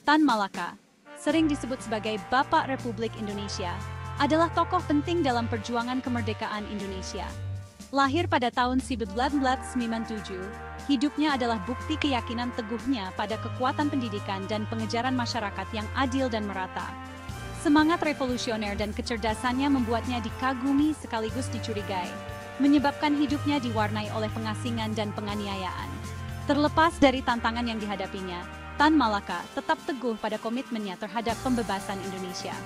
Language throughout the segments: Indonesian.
Tan Malaka, sering disebut sebagai Bapak Republik Indonesia, adalah tokoh penting dalam perjuangan kemerdekaan Indonesia. Lahir pada tahun 1997, hidupnya adalah bukti keyakinan teguhnya pada kekuatan pendidikan dan pengejaran masyarakat yang adil dan merata. Semangat revolusioner dan kecerdasannya membuatnya dikagumi sekaligus dicurigai, menyebabkan hidupnya diwarnai oleh pengasingan dan penganiayaan. Terlepas dari tantangan yang dihadapinya, Tan Malaka tetap teguh pada komitmennya terhadap pembebasan Indonesia.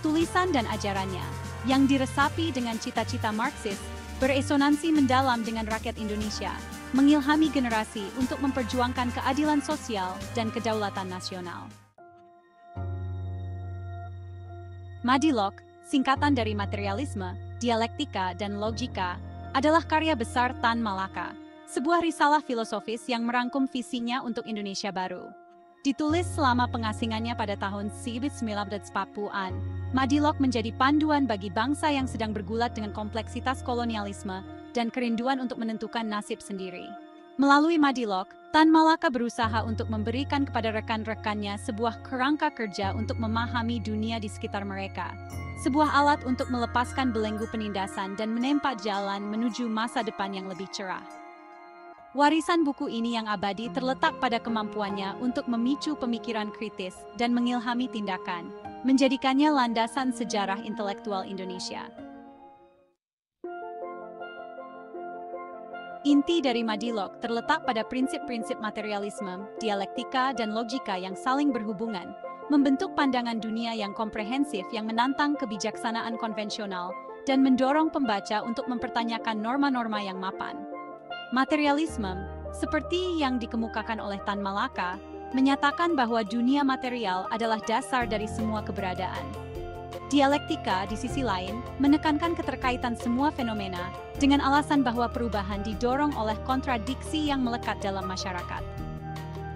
Tulisan dan ajarannya, yang diresapi dengan cita-cita Marxis, beresonansi mendalam dengan rakyat Indonesia, mengilhami generasi untuk memperjuangkan keadilan sosial dan kedaulatan nasional. Madilog, singkatan dari materialisme, dialektika, dan logika, adalah karya besar Tan Malaka, sebuah risalah filosofis yang merangkum visinya untuk Indonesia baru. Ditulis selama pengasingannya pada tahun 1940-an, Madilog menjadi panduan bagi bangsa yang sedang bergulat dengan kompleksitas kolonialisme dan kerinduan untuk menentukan nasib sendiri. Melalui Madilog, Tan Malaka berusaha untuk memberikan kepada rekan-rekannya sebuah kerangka kerja untuk memahami dunia di sekitar mereka, sebuah alat untuk melepaskan belenggu penindasan dan menempa jalan menuju masa depan yang lebih cerah. Warisan buku ini yang abadi terletak pada kemampuannya untuk memicu pemikiran kritis dan mengilhami tindakan, menjadikannya landasan sejarah intelektual Indonesia. Inti dari Madilog terletak pada prinsip-prinsip materialisme, dialektika, dan logika yang saling berhubungan, membentuk pandangan dunia yang komprehensif yang menantang kebijaksanaan konvensional dan mendorong pembaca untuk mempertanyakan norma-norma yang mapan. Materialisme, seperti yang dikemukakan oleh Tan Malaka, menyatakan bahwa dunia material adalah dasar dari semua keberadaan. Dialektika, di sisi lain, menekankan keterkaitan semua fenomena dengan alasan bahwa perubahan didorong oleh kontradiksi yang melekat dalam masyarakat.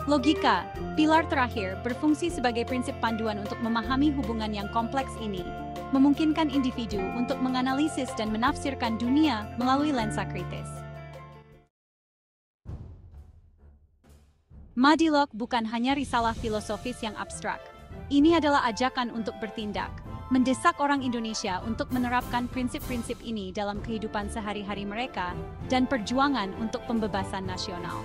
Logika, pilar terakhir, berfungsi sebagai prinsip panduan untuk memahami hubungan yang kompleks ini, memungkinkan individu untuk menganalisis dan menafsirkan dunia melalui lensa kritis. Madilog bukan hanya risalah filosofis yang abstrak. Ini adalah ajakan untuk bertindak, mendesak orang Indonesia untuk menerapkan prinsip-prinsip ini dalam kehidupan sehari-hari mereka dan perjuangan untuk pembebasan nasional.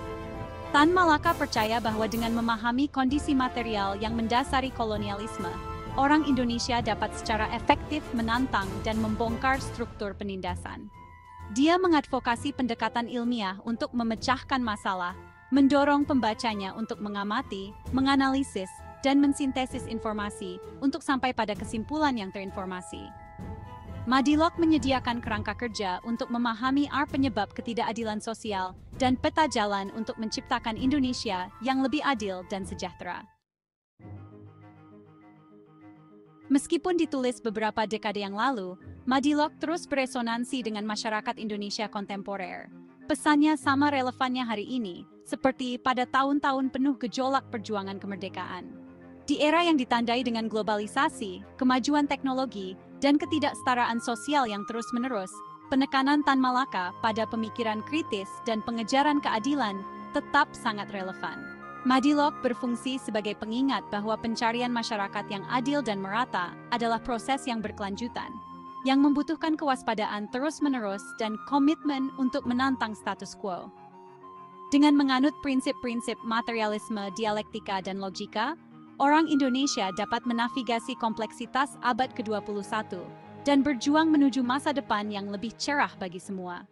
Tan Malaka percaya bahwa dengan memahami kondisi material yang mendasari kolonialisme, orang Indonesia dapat secara efektif menantang dan membongkar struktur penindasan. Dia mengadvokasi pendekatan ilmiah untuk memecahkan masalah, mendorong pembacanya untuk mengamati, menganalisis, dan mensintesis informasi untuk sampai pada kesimpulan yang terinformasi. Madilog menyediakan kerangka kerja untuk memahami penyebab ketidakadilan sosial dan peta jalan untuk menciptakan Indonesia yang lebih adil dan sejahtera. Meskipun ditulis beberapa dekade yang lalu, Madilog terus beresonansi dengan masyarakat Indonesia kontemporer. Pesannya sama relevannya hari ini, seperti pada tahun-tahun penuh gejolak perjuangan kemerdekaan. Di era yang ditandai dengan globalisasi, kemajuan teknologi, dan ketidaksetaraan sosial yang terus-menerus, penekanan Tan Malaka pada pemikiran kritis dan pengejaran keadilan tetap sangat relevan. Madilog berfungsi sebagai pengingat bahwa pencarian masyarakat yang adil dan merata adalah proses yang berkelanjutan, yang membutuhkan kewaspadaan terus-menerus dan komitmen untuk menantang status quo. Dengan menganut prinsip-prinsip materialisme, dialektika, dan logika, orang Indonesia dapat menavigasi kompleksitas abad ke-21 dan berjuang menuju masa depan yang lebih cerah bagi semua.